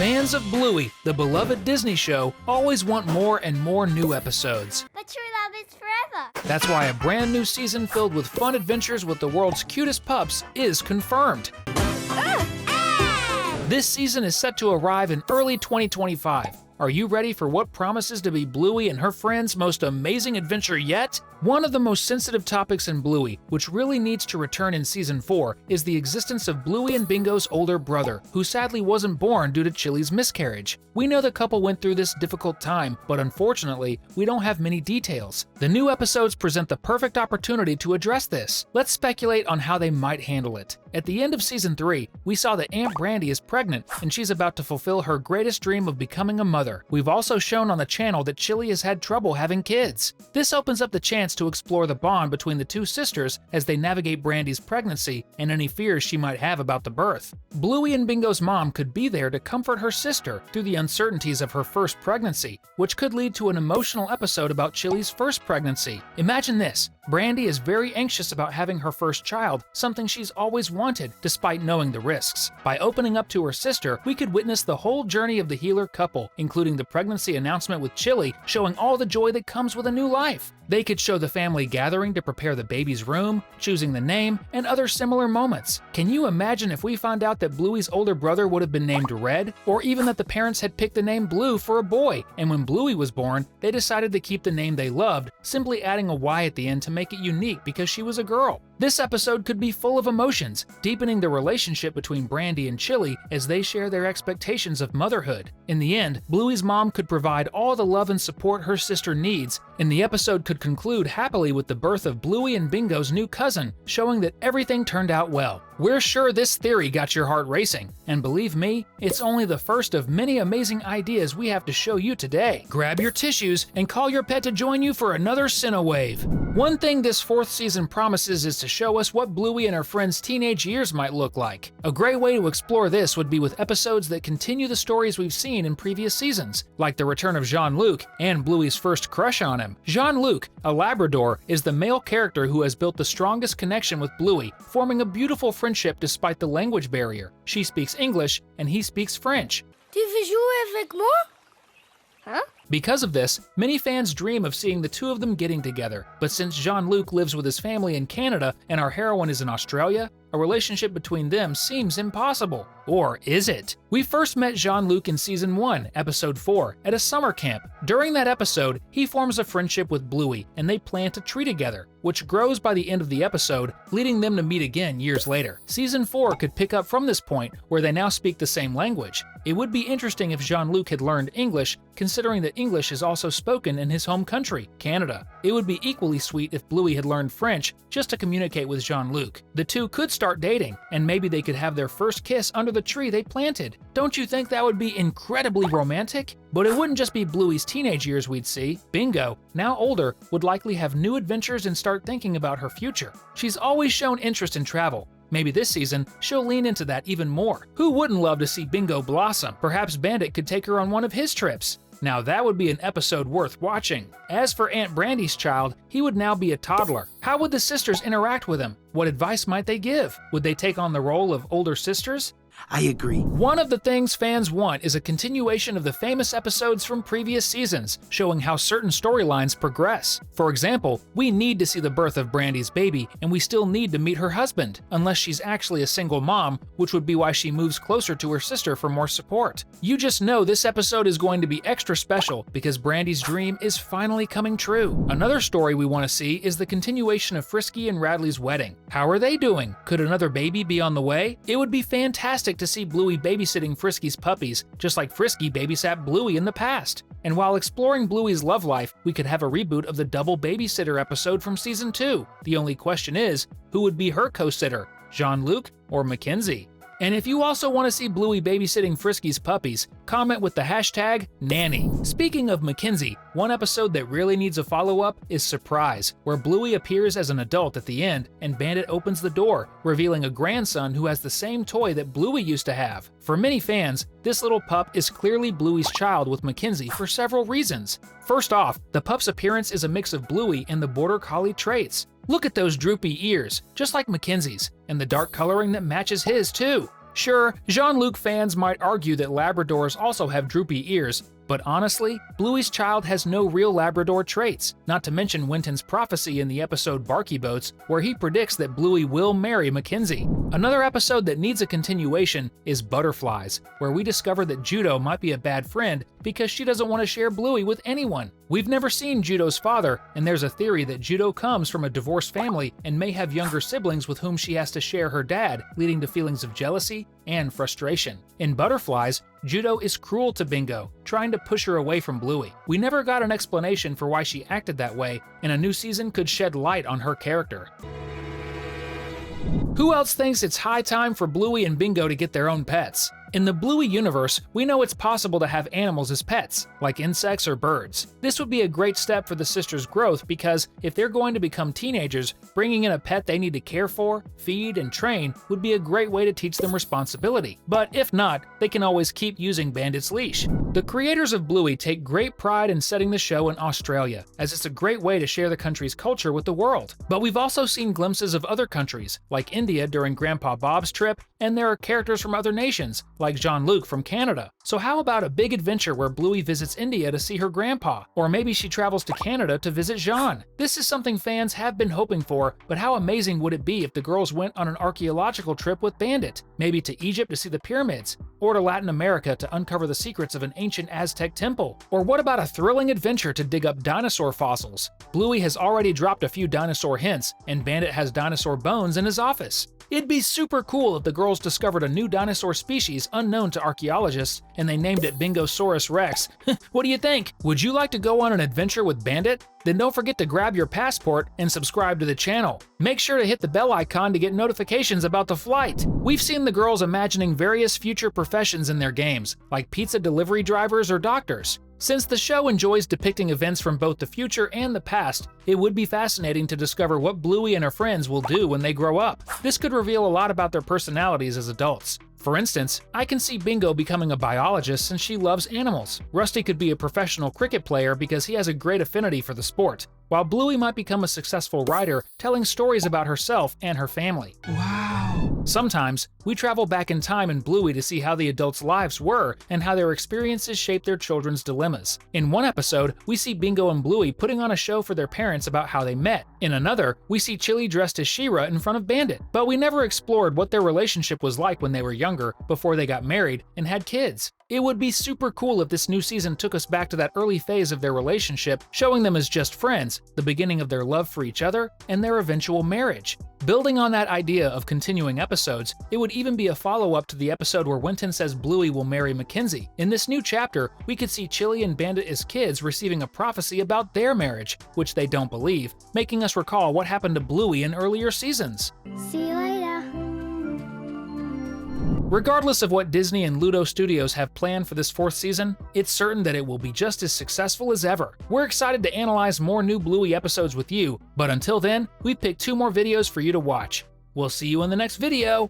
Fans of Bluey, the beloved Disney show, always want more and more new episodes. But true love is forever. That's why a brand new season filled with fun adventures with the world's cutest pups is confirmed. This season is set to arrive in early 2025. Are you ready for what promises to be Bluey and her friends' most amazing adventure yet? One of the most sensitive topics in Bluey, which really needs to return in Season 4, is the existence of Bluey and Bingo's older brother, who sadly wasn't born due to Chili's miscarriage. We know the couple went through this difficult time, but unfortunately, we don't have many details. The new episodes present the perfect opportunity to address this. Let's speculate on how they might handle it. At the end of Season 3, we saw that Aunt Brandy is pregnant, and she's about to fulfill her greatest dream of becoming a mother. We've also shown on the channel that Chili has had trouble having kids. This opens up the chance to explore the bond between the two sisters as they navigate Brandy's pregnancy and any fears she might have about the birth. Bluey and Bingo's mom could be there to comfort her sister through the uncertainties of her first pregnancy, which could lead to an emotional episode about Chili's first pregnancy. Imagine this. Brandy is very anxious about having her first child, something she's always wanted, despite knowing the risks. By opening up to her sister, we could witness the whole journey of the healer couple, including the pregnancy announcement with Chili, showing all the joy that comes with a new life. They could show the family gathering to prepare the baby's room, choosing the name, and other similar moments. Can you imagine if we found out that Bluey's older brother would have been named Red, or even that the parents had picked the name Blue for a boy, and when Bluey was born, they decided to keep the name they loved, simply adding a Y at the end to make it unique because she was a girl. This episode could be full of emotions, deepening the relationship between Brandy and Chili as they share their expectations of motherhood. In the end, Bluey's mom could provide all the love and support her sister needs, and the episode could conclude happily with the birth of Bluey and Bingo's new cousin, showing that everything turned out well. We're sure this theory got your heart racing, and believe me, it's only the first of many amazing ideas we have to show you today. Grab your tissues and call your pet to join you for another Cinewave. One thing this fourth season promises is to show us what Bluey and her friends' teenage years might look like. A great way to explore this would be with episodes that continue the stories we've seen in previous seasons, like the return of Jean-Luc and Bluey's first crush on him. Jean-Luc, a Labrador, is the male character who has built the strongest connection with Bluey, forming a beautiful friendship despite the language barrier. She speaks English and he speaks French. Tu veux jouer avec moi? Huh? Because of this, many fans dream of seeing the two of them getting together, but since Jean-Luc lives with his family in Canada and our heroine is in Australia, a relationship between them seems impossible. Or is it? We first met Jean-Luc in Season 1, Episode 4, at a summer camp. During that episode, he forms a friendship with Bluey, and they plant a tree together, which grows by the end of the episode, leading them to meet again years later. Season 4 could pick up from this point, where they now speak the same language. It would be interesting if Jean-Luc had learned English, considering that English is also spoken in his home country, Canada. It would be equally sweet if Bluey had learned French just to communicate with Jean-Luc. The two could start dating, and maybe they could have their first kiss under the tree they planted. Don't you think that would be incredibly romantic? But it wouldn't just be Bluey's teenage years we'd see. Bingo, now older, would likely have new adventures and start thinking about her future. She's always shown interest in travel. Maybe this season, she'll lean into that even more. Who wouldn't love to see Bingo blossom? Perhaps Bandit could take her on one of his trips. Now that would be an episode worth watching. As for Aunt Brandy's child, he would now be a toddler. How would the sisters interact with him? What advice might they give? Would they take on the role of older sisters? I agree. One of the things fans want is a continuation of the famous episodes from previous seasons, showing how certain storylines progress. For example, we need to see the birth of Brandy's baby, and we still need to meet her husband, unless she's actually a single mom, which would be why she moves closer to her sister for more support. You just know this episode is going to be extra special because Brandy's dream is finally coming true. Another story we want to see is the continuation of Frisky and Radley's wedding. How are they doing? Could another baby be on the way? It would be fantastic to see Bluey babysitting Frisky's puppies, just like Frisky babysat Bluey in the past. And while exploring Bluey's love life, we could have a reboot of the double babysitter episode from Season 2. The only question is, who would be her co-sitter, Jean-Luc or Mackenzie? And if you also want to see Bluey babysitting Frisky's puppies, comment with the hashtag Nanny. Speaking of Mackenzie, one episode that really needs a follow-up is Surprise, where Bluey appears as an adult at the end and Bandit opens the door, revealing a grandson who has the same toy that Bluey used to have. For many fans, this little pup is clearly Bluey's child with Mackenzie for several reasons. First off, the pup's appearance is a mix of Bluey and the Border Collie traits. Look at those droopy ears, just like Mackenzie's, and the dark coloring that matches his too. Sure, Jean-Luc fans might argue that Labradors also have droopy ears, but honestly, Bluey's child has no real Labrador traits, not to mention Winton's prophecy in the episode Barky Boats, where he predicts that Bluey will marry Mackenzie. Another episode that needs a continuation is Butterflies, where we discover that Judo might be a bad friend because she doesn't want to share Bluey with anyone. We've never seen Judo's father, and there's a theory that Judo comes from a divorced family and may have younger siblings with whom she has to share her dad, leading to feelings of jealousy and frustration. In Butterflies, Judo is cruel to Bingo, trying to push her away from Bluey. We never got an explanation for why she acted that way, and a new season could shed light on her character. Who else thinks it's high time for Bluey and Bingo to get their own pets? In the Bluey universe, we know it's possible to have animals as pets, like insects or birds. This would be a great step for the sisters' growth because if they're going to become teenagers, bringing in a pet they need to care for, feed, and train would be a great way to teach them responsibility. But if not, they can always keep using Bandit's leash. The creators of Bluey take great pride in setting the show in Australia, as it's a great way to share the country's culture with the world. But we've also seen glimpses of other countries, like India during Grandpa Bob's trip, and there are characters from other nations, like Jean-Luc from Canada. So how about a big adventure where Bluey visits India to see her grandpa? Or maybe she travels to Canada to visit Jean? This is something fans have been hoping for, but how amazing would it be if the girls went on an archaeological trip with Bandit? Maybe to Egypt to see the pyramids? Or to Latin America to uncover the secrets of an ancient Aztec temple? Or what about a thrilling adventure to dig up dinosaur fossils? Bluey has already dropped a few dinosaur hints, and Bandit has dinosaur bones in his office. It'd be super cool if the girls discovered a new dinosaur species unknown to archaeologists, and they named it Bingosaurus Rex. What do you think? Would you like to go on an adventure with Bandit? Then don't forget to grab your passport and subscribe to the channel. Make sure to hit the bell icon to get notifications about the flight. We've seen the girls imagining various future professions in their games, like pizza delivery drivers or doctors. Since the show enjoys depicting events from both the future and the past, it would be fascinating to discover what Bluey and her friends will do when they grow up. This could reveal a lot about their personalities as adults. For instance, I can see Bingo becoming a biologist since she loves animals. Rusty could be a professional cricket player because he has a great affinity for the sport, while Bluey might become a successful writer telling stories about herself and her family. Wow! Sometimes, we travel back in time in Bluey to see how the adults' lives were and how their experiences shape their children's dilemmas. In one episode, we see Bingo and Bluey putting on a show for their parents about how they met. In another, we see Chili dressed as She-Ra in front of Bandit. But we never explored what their relationship was like when they were younger, before they got married and had kids. It would be super cool if this new season took us back to that early phase of their relationship, showing them as just friends, the beginning of their love for each other, and their eventual marriage. Building on that idea of continuing episodes, it would even be a follow-up to the episode where Winton says Bluey will marry Mackenzie. In this new chapter, we could see Chili and Bandit as kids receiving a prophecy about their marriage, which they don't believe, making us recall what happened to Bluey in earlier seasons. See you later. Regardless of what Disney and Ludo Studios have planned for this fourth season, it's certain that it will be just as successful as ever. We're excited to analyze more new Bluey episodes with you, but until then, we've picked 2 more videos for you to watch. We'll see you in the next video!